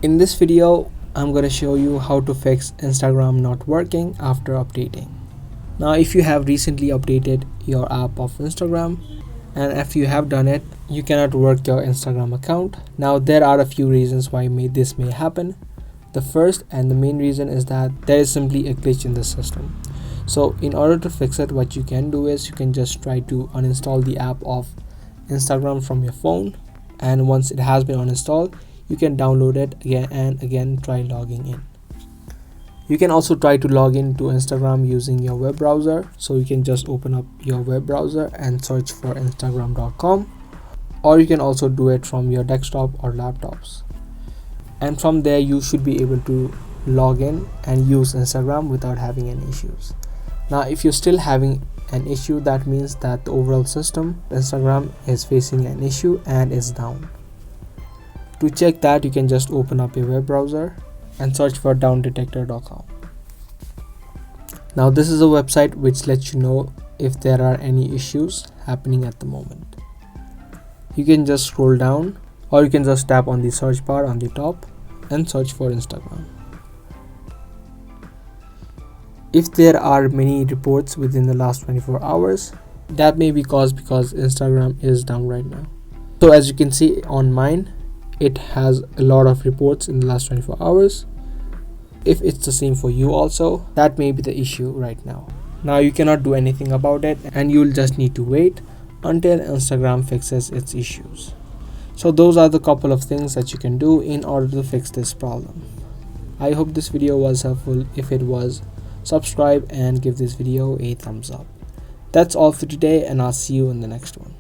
In this video, I'm going to show you how to fix Instagram not working after updating. Now, if you have recently updated your app of Instagram, and if you have done it, you cannot work your Instagram account. Now, there are a few reasons why this may happen. The first and the main reason is that there is simply a glitch in the system. So in order to fix it, what you can do is you can just try to uninstall the app of Instagram from your phone, and once it has been uninstalled, you can download it again and again try logging in. You can also try to log in to Instagram using your web browser. So you can just open up your web browser and search for instagram.com, or you can also do it from your desktop or laptops, and from there you should be able to log in and use Instagram without having any issues. Now, if you're still having an issue, that means that the overall system Instagram is facing an issue and is down. To check that, you can just open up your web browser and search for downdetector.com. Now, this is a website which lets you know if there are any issues happening at the moment. You can just scroll down, or you can just tap on the search bar on the top and search for Instagram. If there are many reports within the last 24 hours, that may be caused because Instagram is down right now. So as you can see on mine, it has a lot of reports in the last 24 hours. If it's the same for you also, that may be the issue right now. Now you cannot do anything about it, and you'll just need to wait until Instagram fixes its issues. So those are the couple of things that you can do in order to fix this problem. I hope this video was helpful. If it was, subscribe and give this video a thumbs up. That's all for today, and I'll see you in the next one.